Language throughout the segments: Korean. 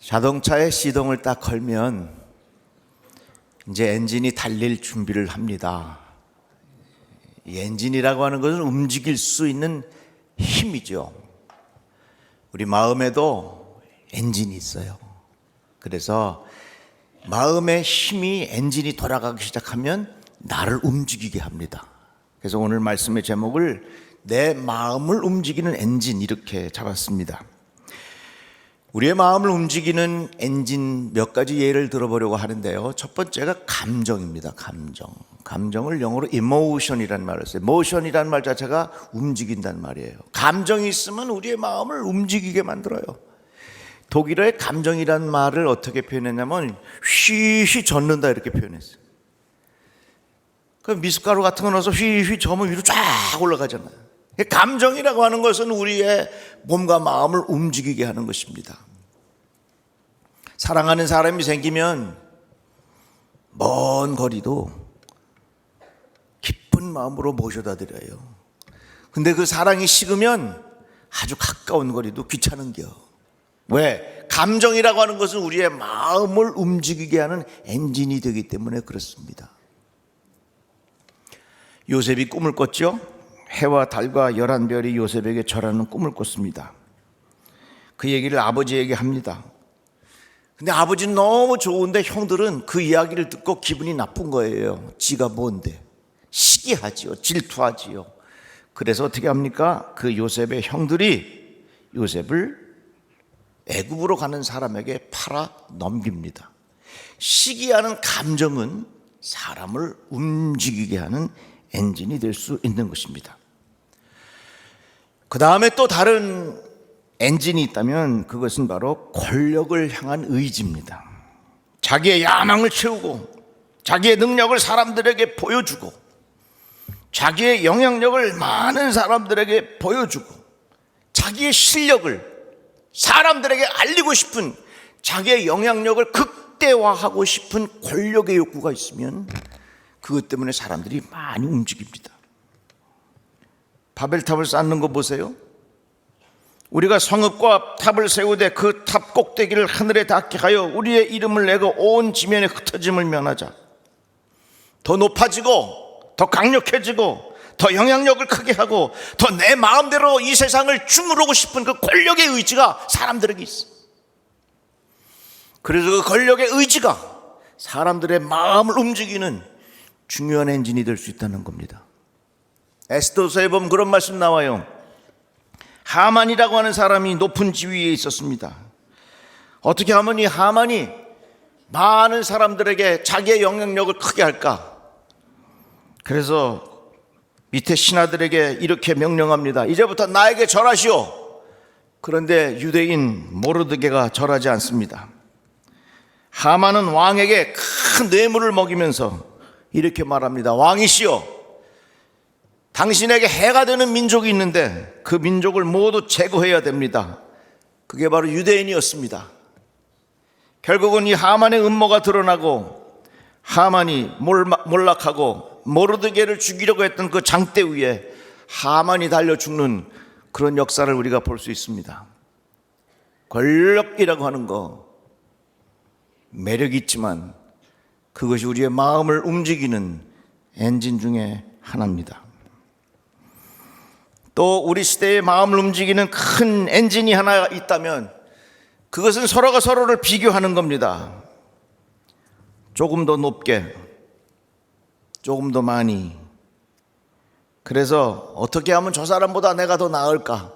자동차에 시동을 딱 걸면 이제 엔진이 달릴 준비를 합니다. 이 엔진이라고 하는 것은 움직일 수 있는 힘이죠. 우리 마음에도 엔진이 있어요. 그래서 마음의 힘이 엔진이 돌아가기 시작하면 나를 움직이게 합니다. 그래서 오늘 말씀의 제목을 내 마음을 움직이는 엔진 이렇게 잡았습니다. 우리의 마음을 움직이는 엔진 몇 가지 예를 들어보려고 하는데요. 첫 번째가 감정입니다. 감정을 영어로 emotion이라는 말을 써요. motion이라는 말 자체가 움직인다는 말이에요. 감정이 있으면 우리의 마음을 움직이게 만들어요. 독일어의 감정이라는 말을 어떻게 표현했냐면 휘휘 젓는다 이렇게 표현했어요. 그 미숫가루 같은 거 넣어서 휘휘 저으면 위로 쫙 올라가잖아요. 감정이라고 하는 것은 우리의 몸과 마음을 움직이게 하는 것입니다. 사랑하는 사람이 생기면 먼 거리도 기쁜 마음으로 모셔다 드려요. 근데 그 사랑이 식으면 아주 가까운 거리도 귀찮은겨. 왜? 감정이라고 하는 것은 우리의 마음을 움직이게 하는 엔진이 되기 때문에 그렇습니다. 요셉이 꿈을 꿨죠. 해와 달과 11별이 요셉에게 절하는 꿈을 꿨습니다. 그 얘기를 아버지에게 합니다. 근데 아버지는 너무 좋은데 형들은 그 이야기를 듣고 기분이 나쁜 거예요. 지가 뭔데? 시기하지요. 질투하지요. 그래서 어떻게 합니까? 그 요셉의 형들이 요셉을 애굽으로 가는 사람에게 팔아 넘깁니다. 시기하는 감정은 사람을 움직이게 하는 엔진이 될 수 있는 것입니다. 그 다음에 또 다른 엔진이 있다면 그것은 바로 권력을 향한 의지입니다. 자기의 야망을 채우고 자기의 능력을 사람들에게 보여주고 자기의 영향력을 많은 사람들에게 보여주고 자기의 실력을 사람들에게 알리고 싶은 자기의 영향력을 극대화하고 싶은 권력의 욕구가 있으면 그것 때문에 사람들이 많이 움직입니다. 바벨탑을 쌓는 거 보세요. 우리가 성읍과 탑을 세우되 그 탑 꼭대기를 하늘에 닿게 하여 우리의 이름을 내고 온 지면에 흩어짐을 면하자. 더 높아지고 더 강력해지고 더 영향력을 크게 하고 더 내 마음대로 이 세상을 주무르고 싶은 그 권력의 의지가 사람들에게 있어. 그래서 그 권력의 의지가 사람들의 마음을 움직이는 중요한 엔진이 될 수 있다는 겁니다. 에스더서에 보면 그런 말씀 나와요. 하만이라고 하는 사람이 높은 지위에 있었습니다. 어떻게 하면 이 하만이 많은 사람들에게 자기의 영향력을 크게 할까? 그래서 밑에 신하들에게 이렇게 명령합니다. 이제부터 나에게 절하시오. 그런데 유대인 모르드게가 절하지 않습니다. 하만은 왕에게 큰 뇌물을 먹이면서 이렇게 말합니다. 왕이시여, 당신에게 해가 되는 민족이 있는데 그 민족을 모두 제거해야 됩니다. 그게 바로 유대인이었습니다. 결국은 이 하만의 음모가 드러나고 하만이 몰락하고 모르드게를 죽이려고 했던 그 장대 위에 하만이 달려 죽는 그런 역사를 우리가 볼 수 있습니다. 권력이라고 하는 거 매력이 있지만 그것이 우리의 마음을 움직이는 엔진 중에 하나입니다. 또 우리 시대의 마음을 움직이는 큰 엔진이 하나 있다면 그것은 서로가 서로를 비교하는 겁니다. 조금 더 높게, 조금 더 많이. 그래서 어떻게 하면 저 사람보다 내가 더 나을까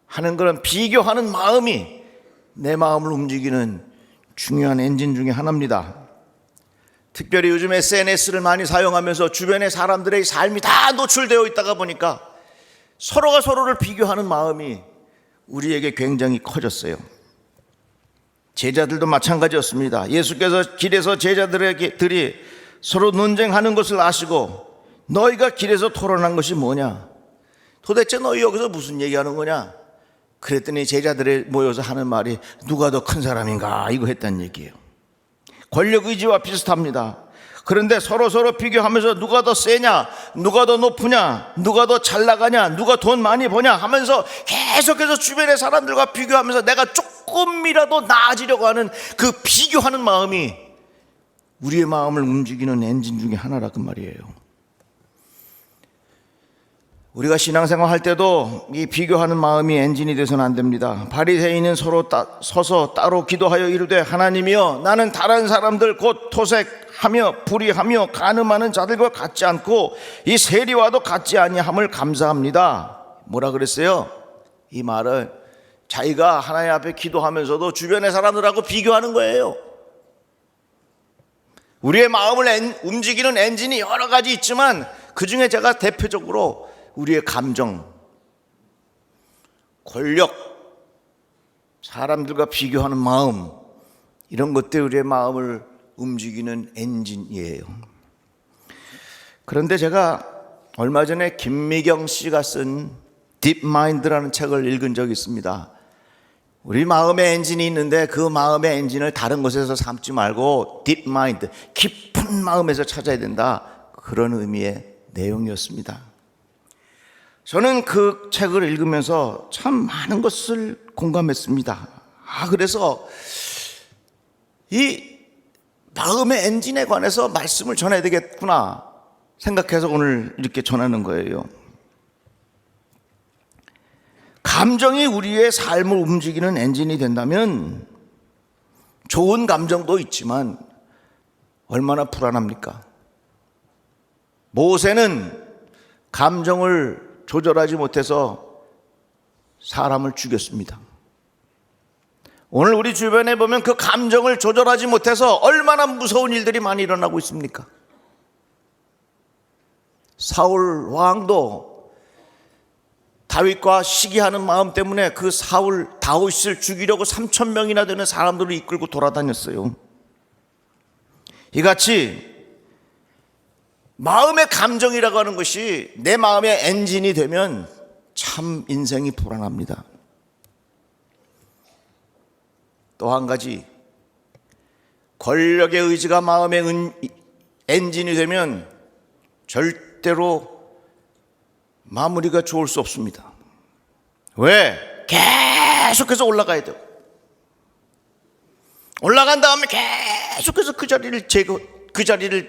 하는 그런 비교하는 마음이 내 마음을 움직이는 중요한 엔진 중에 하나입니다. 특별히 요즘 SNS를 많이 사용하면서 주변의 사람들의 삶이 다 노출되어 있다가 보니까 서로가 서로를 비교하는 마음이 우리에게 굉장히 커졌어요. 제자들도 마찬가지였습니다. 예수께서 길에서 제자들이 서로 논쟁하는 것을 아시고 너희가 길에서 토론한 것이 뭐냐? 도대체 너희 여기서 무슨 얘기하는 거냐? 그랬더니 제자들이 모여서 하는 말이 누가 더 큰 사람인가 이거 했다는 얘기예요. 권력의지와 비슷합니다. 그런데 서로 비교하면서 누가 더 세냐, 누가 더 높으냐, 누가 더 잘 나가냐, 누가 돈 많이 버냐 하면서 계속해서 주변의 사람들과 비교하면서 내가 조금이라도 나아지려고 하는 그 비교하는 마음이 우리의 마음을 움직이는 엔진 중에 하나라 그 말이에요. 우리가 신앙생활 할 때도 이 비교하는 마음이 엔진이 돼서는 안 됩니다. 바리새인은 서로 서서 따로 기도하여 이르되 하나님이여 나는 다른 사람들 곧 토색하며 불의하며 간음하는 자들과 같지 않고 이 세리와도 같지 아니함을 감사합니다. 뭐라 그랬어요? 이 말은 자기가 하나님 앞에 기도하면서도 주변의 사람들하고 비교하는 거예요. 우리의 마음을 움직이는 엔진이 여러 가지 있지만 그 중에 제가 대표적으로 우리의 감정, 권력, 사람들과 비교하는 마음, 이런 것들이 우리의 마음을 움직이는 엔진이에요. 그런데 제가 얼마 전에 김미경 씨가 쓴 딥마인드라는 책을 읽은 적이 있습니다. 우리 마음의 엔진이 있는데 그 마음의 엔진을 다른 곳에서 삼지 말고 딥마인드, 깊은 마음에서 찾아야 된다, 그런 의미의 내용이었습니다. 저는 그 책을 읽으면서 참 많은 것을 공감했습니다. 그래서 이 마음의 엔진에 관해서 말씀을 전해야 되겠구나 생각해서 오늘 이렇게 전하는 거예요. 감정이 우리의 삶을 움직이는 엔진이 된다면 좋은 감정도 있지만 얼마나 불안합니까? 모세는 감정을 조절하지 못해서 사람을 죽였습니다. 오늘 우리 주변에 보면 그 감정을 조절하지 못해서 얼마나 무서운 일들이 많이 일어나고 있습니까? 사울 왕도 다윗과 시기하는 마음 때문에 그 다윗을 죽이려고 3,000명이나 되는 사람들을 이끌고 돌아다녔어요. 이같이 마음의 감정이라고 하는 것이 내 마음의 엔진이 되면 참 인생이 불안합니다. 또 한 가지, 권력의 의지가 마음의 엔진이 되면 절대로 마무리가 좋을 수 없습니다. 왜? 계속해서 올라가야 되고, 올라간 다음에 계속해서 그 자리를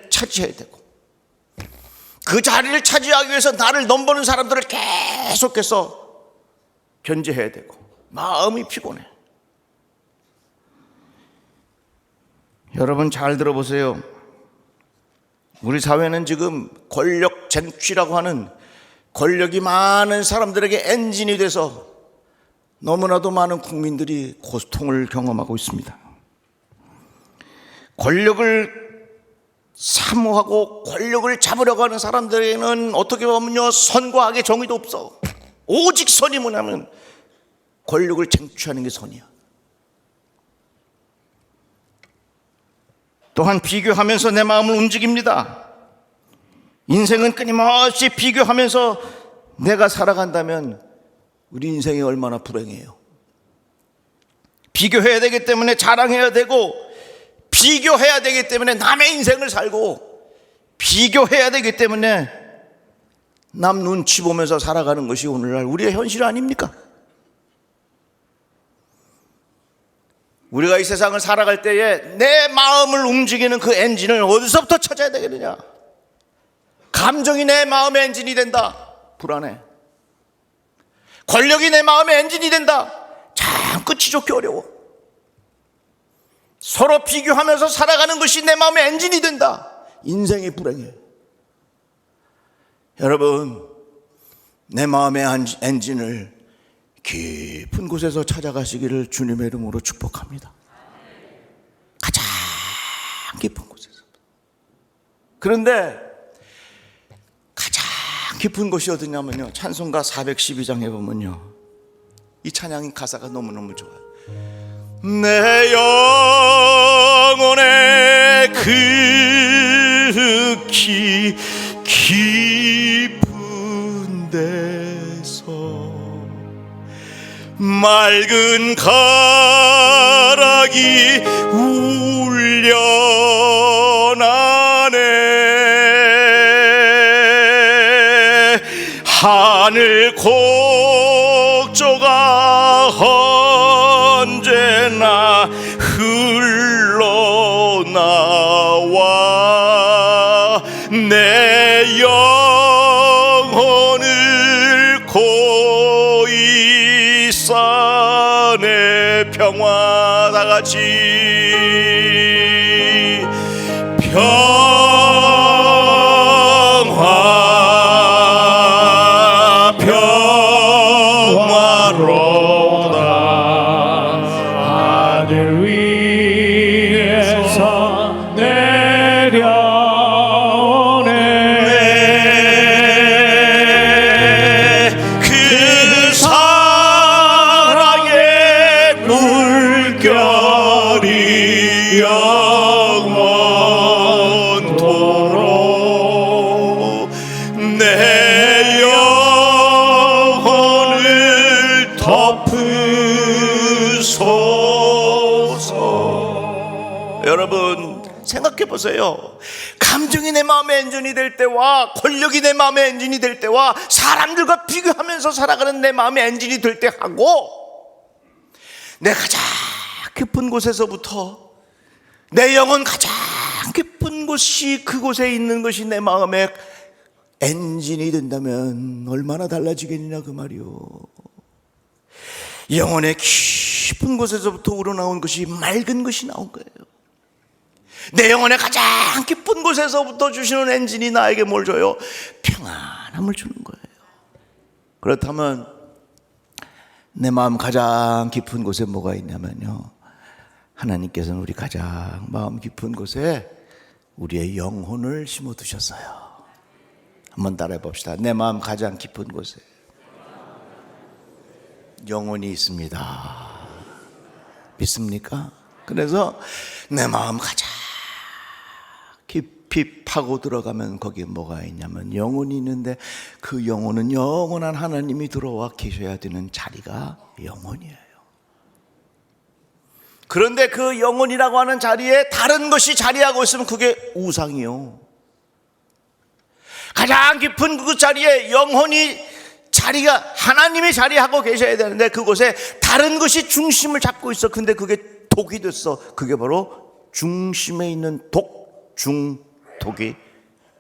차지해야 되고, 그 자리를 차지하기 위해서 나를 넘보는 사람들을 계속해서 견제해야 되고, 마음이 피곤해. 여러분 잘 들어보세요. 우리 사회는 지금 권력 쟁취라고 하는, 권력이 많은 사람들에게 엔진이 돼서 너무나도 많은 국민들이 고통을 경험하고 있습니다. 권력을 사모하고 권력을 잡으려고 하는 사람들에게는 어떻게 보면요, 선과 악의 정의도 없어. 오직 선이 뭐냐면 권력을 쟁취하는 게 선이야. 또한 비교하면서 내 마음을 움직입니다. 인생은 끊임없이 비교하면서 내가 살아간다면 우리 인생이 얼마나 불행해요. 비교해야 되기 때문에 자랑해야 되고, 비교해야 되기 때문에 남의 인생을 살고, 비교해야 되기 때문에 남 눈치 보면서 살아가는 것이 오늘날 우리의 현실 아닙니까? 우리가 이 세상을 살아갈 때에 내 마음을 움직이는 그 엔진을 어디서부터 찾아야 되겠느냐? 감정이 내 마음의 엔진이 된다, 불안해. 권력이 내 마음의 엔진이 된다, 참 끝이 좋기 어려워. 서로 비교하면서 살아가는 것이 내 마음의 엔진이 된다, 인생이 불행해. 여러분, 내 마음의 엔진을 깊은 곳에서 찾아가시기를 주님의 이름으로 축복합니다. 가장 깊은 곳에서. 그런데 가장 깊은 곳이 어디냐면요, 찬송가 412장에 보면요, 이 찬양의 가사가 너무너무 좋아요. 내 영혼의 극히 깊은 데서 맑은 가락이 울려나네. 하늘 곡조가 헌재 내 평화 다 같이 평화로다. 하늘 위에서 내려오네. 그 사랑의 물결이 영원토록 내 영혼을 덮으소서. 여러분 생각해 보세요. 감정이 내 마음의 엔진이 될 때와 권력이 내 마음의 엔진이 될 때와 사람들과 비교하면서 살아가는 내 마음의 엔진이 될 때 하고, 내 가장 깊은 곳에서부터 내 영혼 가장 깊은 곳이, 그곳에 있는 것이 내 마음의 엔진이 된다면 얼마나 달라지겠느냐 그 말이요. 영혼의 깊은 곳에서부터 우러나온 것이 맑은 것이 나온 거예요. 내 영혼의 가장 깊은 곳에서부터 주시는 엔진이 나에게 뭘 줘요? 평안함을 주는 거예요. 그렇다면 내 마음 가장 깊은 곳에 뭐가 있냐면요, 하나님께서는 우리 가장 마음 깊은 곳에 우리의 영혼을 심어두셨어요. 한번 따라해 봅시다. 내 마음 가장 깊은 곳에 영혼이 있습니다. 믿습니까? 그래서 내 마음 가장 깊이 파고 들어가면 거기에 뭐가 있냐면 영혼이 있는데, 그 영혼은 영원한 하나님이 들어와 계셔야 되는 자리가 영혼이에요. 그런데 그 영혼이라고 하는 자리에 다른 것이 자리하고 있으면 그게 우상이요. 가장 깊은 그 자리에 영혼이 자리가, 하나님이 자리하고 계셔야 되는데 그곳에 다른 것이 중심을 잡고 있어. 근데 그게 독이 됐어. 그게 바로 중심에 있는 중독이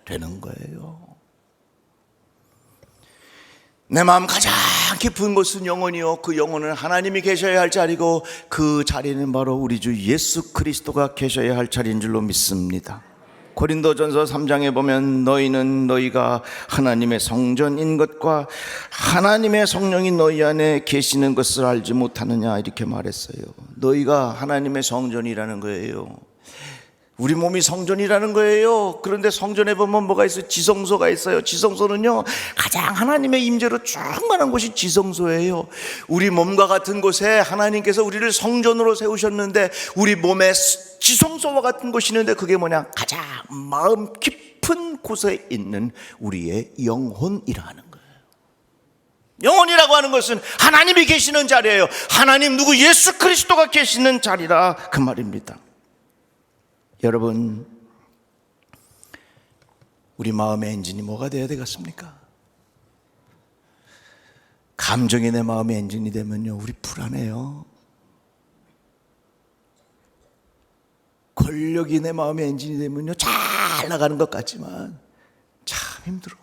되는 거예요. 내 마음 가장 깊은 곳은 영혼이요, 그 영혼은 하나님이 계셔야 할 자리고, 그 자리는 바로 우리 주 예수 그리스도가 계셔야 할 자리인 줄로 믿습니다. 고린도전서 3장에 보면 너희는 너희가 하나님의 성전인 것과 하나님의 성령이 너희 안에 계시는 것을 알지 못하느냐 이렇게 말했어요. 너희가 하나님의 성전이라는 거예요. 우리 몸이 성전이라는 거예요. 그런데 성전에 보면 뭐가 있어요? 지성소가 있어요. 지성소는요, 가장 하나님의 임재로 충만한 곳이 지성소예요. 우리 몸과 같은 곳에 하나님께서 우리를 성전으로 세우셨는데, 우리 몸에 지성소와 같은 곳이 있는데 그게 뭐냐? 가장 마음 깊은 곳에 있는 우리의 영혼이라는 거예요. 영혼이라고 하는 것은 하나님이 계시는 자리예요. 하나님 누구 예수 그리스도가 계시는 자리라 그 말입니다. 여러분, 우리 마음의 엔진이 뭐가 되어야 되겠습니까? 감정이 내 마음의 엔진이 되면요, 우리 불안해요. 권력이 내 마음의 엔진이 되면요, 잘 나가는 것 같지만 참 힘들어.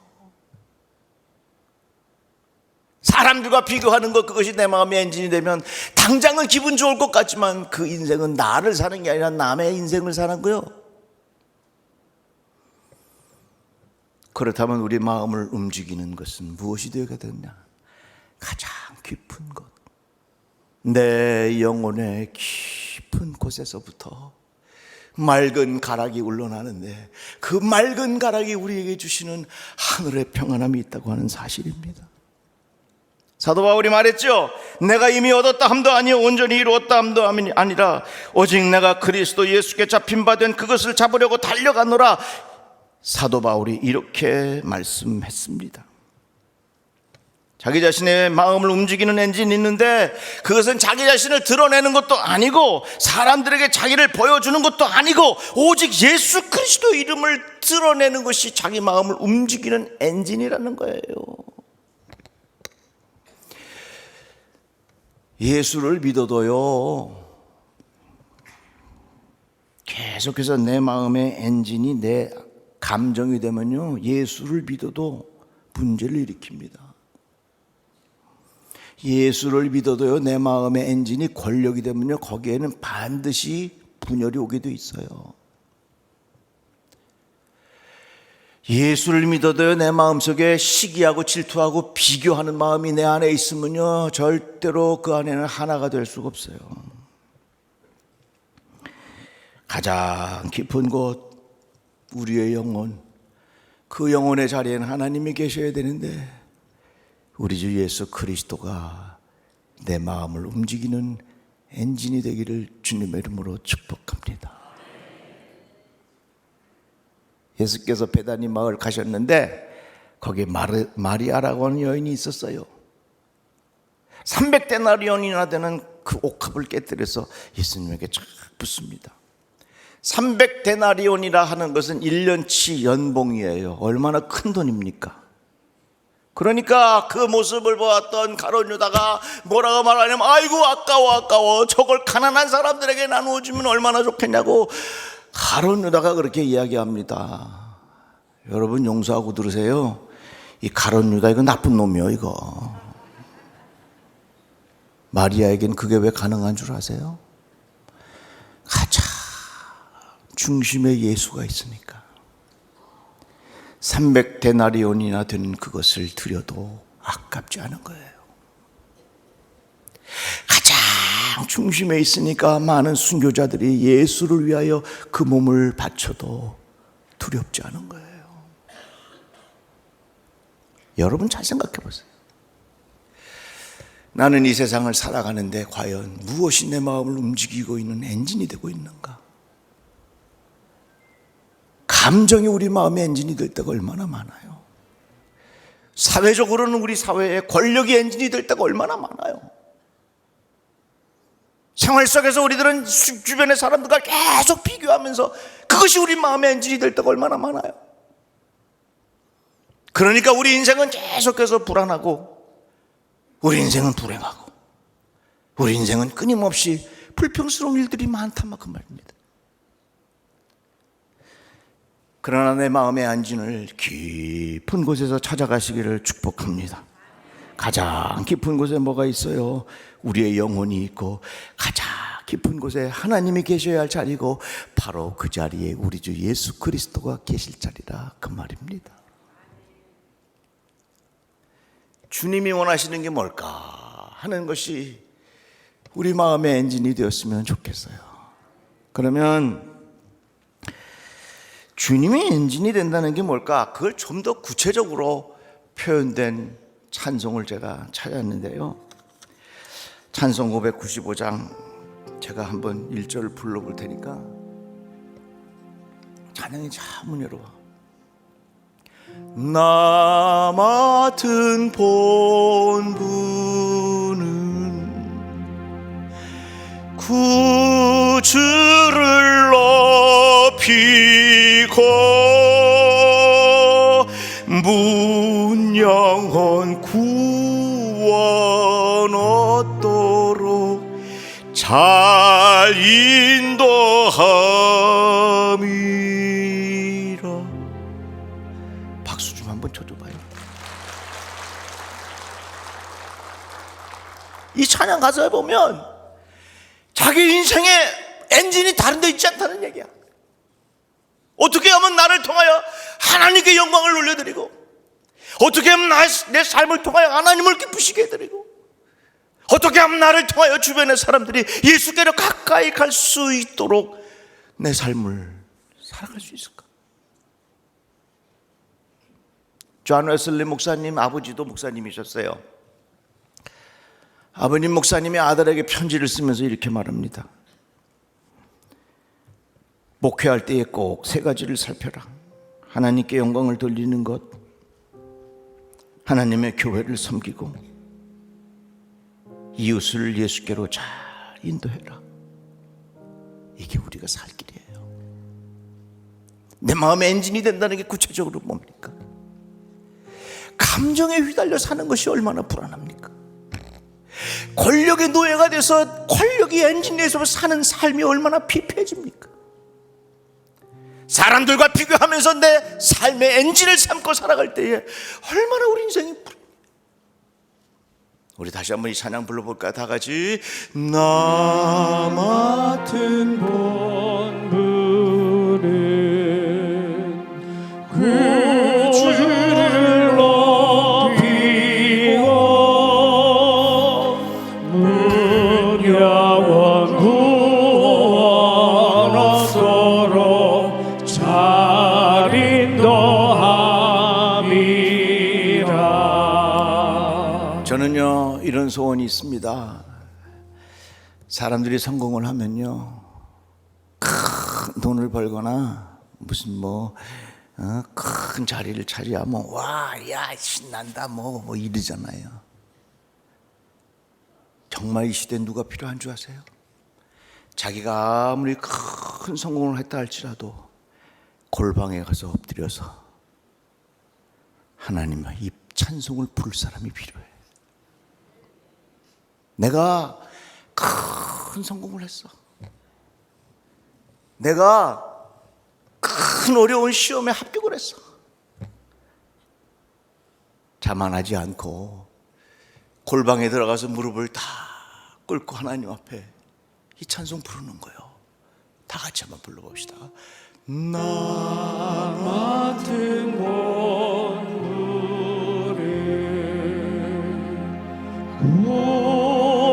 사람들과 비교하는 것, 그것이 내 마음의 엔진이 되면 당장은 기분 좋을 것 같지만 그 인생은 나를 사는 게 아니라 남의 인생을 사는 거요. 그렇다면 우리 마음을 움직이는 것은 무엇이 되어야 되느냐? 가장 깊은 곳, 내 영혼의 깊은 곳에서부터 맑은 가락이 흘러나는데, 그 맑은 가락이 우리에게 주시는 하늘의 평안함이 있다고 하는 사실입니다. 사도 바울이 말했죠. 내가 이미 얻었다 함도 아니요 온전히 이루었다 함도 아니라 오직 내가 그리스도 예수께 잡힌 바 된 그것을 잡으려고 달려가노라. 사도 바울이 이렇게 말씀했습니다. 자기 자신의 마음을 움직이는 엔진이 있는데, 그것은 자기 자신을 드러내는 것도 아니고 사람들에게 자기를 보여주는 것도 아니고 오직 예수 그리스도 이름을 드러내는 것이 자기 마음을 움직이는 엔진이라는 거예요. 예수를 믿어도요, 계속해서 내 마음의 엔진이 내 감정이 되면요, 예수를 믿어도 문제를 일으킵니다. 예수를 믿어도요, 내 마음의 엔진이 권력이 되면요, 거기에는 반드시 분열이 오게 돼 있어요. 예수를 믿어도요, 내 마음속에 시기하고 질투하고 비교하는 마음이 내 안에 있으면요, 절대로 그 안에는 하나가 될 수가 없어요. 가장 깊은 곳, 우리의 영혼, 그 영혼의 자리에는 하나님이 계셔야 되는데, 우리 주 예수 그리스도가 내 마음을 움직이는 엔진이 되기를 주님의 이름으로 축복합니다. 예수께서 베다니 마을 가셨는데 거기에 마리아라고 하는 여인이 있었어요. 300데나리온이나 되는 그 옥합을 깨뜨려서 예수님에게 쫙 붓습니다. 300데나리온이라 하는 것은 1년치 연봉이에요. 얼마나 큰 돈입니까? 그러니까 그 모습을 보았던 가룟 유다가 뭐라고 말하냐면, 아이고 아까워, 저걸 가난한 사람들에게 나누어 주면 얼마나 좋겠냐고 가룟 유다가 그렇게 이야기합니다. 여러분 용서하고 들으세요. 이 가룟 유다 이거 나쁜 놈이요. 이거 마리아에겐 그게 왜 가능한 줄 아세요? 가장 중심에 예수가 있으니까. 300데나리온이나 되는 그것을 드려도 아깝지 않은 거예요. 가장 중심에 있으니까 많은 순교자들이 예수를 위하여 그 몸을 바쳐도 두렵지 않은 거예요. 여러분 잘 생각해 보세요. 나는 이 세상을 살아가는데 과연 무엇이 내 마음을 움직이고 있는 엔진이 되고 있는가? 감정이 우리 마음의 엔진이 될 때가 얼마나 많아요. 사회적으로는 우리 사회에 권력이 엔진이 될 때가 얼마나 많아요. 생활 속에서 우리들은 주변의 사람들과 계속 비교하면서 그것이 우리 마음의 엔진이 될 때가 얼마나 많아요. 그러니까 우리 인생은 계속해서 불안하고, 우리 인생은 불행하고, 우리 인생은 끊임없이 불평스러운 일들이 많단 그 말입니다. 그러나 내 마음의 안진을 깊은 곳에서 찾아가시기를 축복합니다. 가장 깊은 곳에 뭐가 있어요? 우리의 영혼이 있고, 가장 깊은 곳에 하나님이 계셔야 할 자리고, 바로 그 자리에 우리 주 예수 그리스도가 계실 자리라 그 말입니다. 주님이 원하시는 게 뭘까 하는 것이 우리 마음의 엔진이 되었으면 좋겠어요. 그러면 주님이 엔진이 된다는 게 뭘까? 그걸 좀 더 구체적으로 표현된 찬송을 제가 찾았는데요. 찬송 595장 제가 한번 1절을 불러볼 테니까 찬양이 참 은혜로워. 나 맡은 본분은 구주를 높이고 문영원 구원 얻도록 잘 인도함이라. 박수 좀 한번 쳐줘봐요. 이 찬양 가사에 보면 자기 인생의 엔진이 다른 데 있지 않다는 얘기야. 어떻게 하면 나를 통하여 하나님께 영광을 올려드리고, 어떻게 하면 내 삶을 통하여 하나님을 기쁘시게 해드리고, 어떻게 하면 나를 통하여 주변의 사람들이 예수께로 가까이 갈 수 있도록 내 삶을 살아갈 수 있을까? 존 웨슬리 목사님 아버지도 목사님이셨어요. 아버님 목사님이 아들에게 편지를 쓰면서 이렇게 말합니다. 목회할 때에 꼭 세 가지를 살펴라. 하나님께 영광을 돌리는 것, 하나님의 교회를 섬기고, 이웃을 예수께로 잘 인도해라. 이게 우리가 살 길이에요. 내 마음의 엔진이 된다는 게 구체적으로 뭡니까? 감정에 휘달려 사는 것이 얼마나 불안합니까? 권력의 노예가 돼서 권력이 엔진에서 사는 삶이 얼마나 피폐해집니까? 사람들과 비교하면서 내 삶의 엔진을 삼고 살아갈 때에 얼마나 우리 인생이 우리 다시 한번 이 찬양 불러볼까요? 다 같이. 나 맡은 본분은 그 주를 높이고 문야원 구원하도록 잘 인도함이라. 저는요 이런 소원이 있습니다. 사람들이 성공을 하면요 큰 돈을 벌거나 무슨 큰 자리를 차지하면 와, 야, 신난다 뭐 이러잖아요. 정말 이 시대에 누가 필요한 줄 아세요? 자기가 아무리 큰 성공을 했다 할지라도 골방에 가서 엎드려서 하나님의 이 찬송을 부를 사람이 필요해. 내가 큰 성공을 했어. 내가 큰 어려운 시험에 합격을 했어. 자만하지 않고 골방에 들어가서 무릎을 다 꿇고 하나님 앞에 이 찬송 부르는 거예요. 다 같이 한번 불러봅시다. 나 맡은 본분은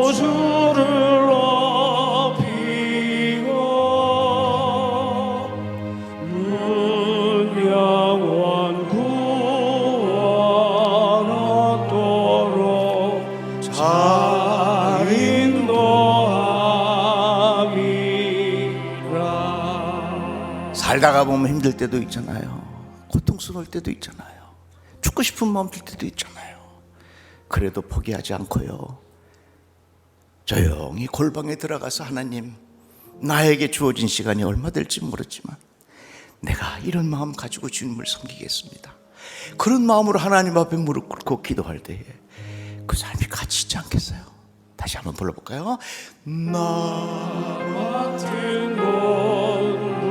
구주를 높이고 문야원 구원하도록 잘 인도함이라. 살다가 보면 힘들 때도 있잖아요. 고통스러울 때도 있잖아요. 죽고 싶은 마음 들 때도 있잖아요. 그래도 포기하지 않고요 조용히 골방에 들어가서 하나님, 나에게 주어진 시간이 얼마 될지 모르지만 내가 이런 마음 가지고 주님을 섬기겠습니다. 그런 마음으로 하나님 앞에 무릎 꿇고 기도할 때에 그 삶이 가치 있지 않겠어요? 다시 한번 불러볼까요? 나 맡은 본분은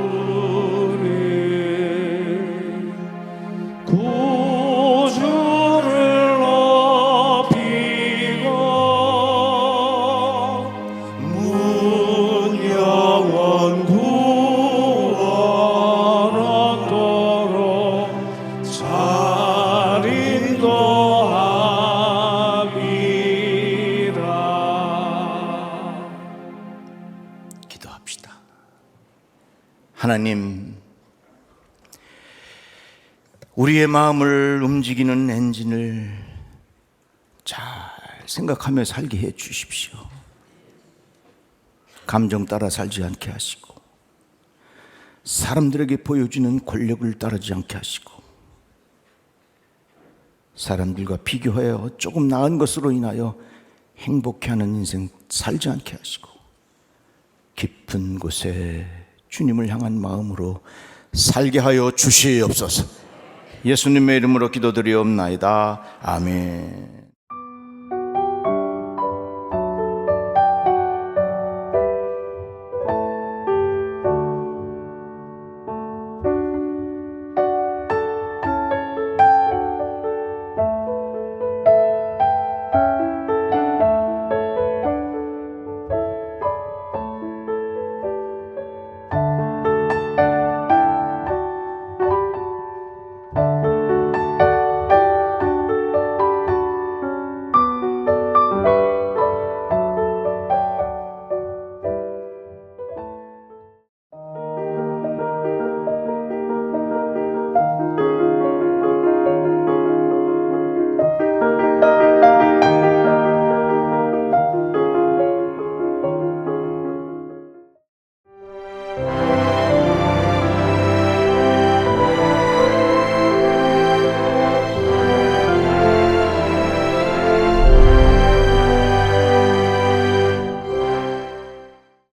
구주를 높이고 문야원 구원하도록 잘 인도함이라. 기도합시다. 하나님, 우리의 마음을 움직이는 엔진을 잘 생각하며 살게 해 주십시오. 감정 따라 살지 않게 하시고 사람들에게 보여주는 권력을 따르지 않게 하시고 사람들과 비교하여 조금 나은 것으로 인하여 행복해하는 인생 살지 않게 하시고 깊은 곳에 주님을 향한 마음으로 살게 하여 주시옵소서. 예수님의 이름으로 기도드리옵나이다. 아멘.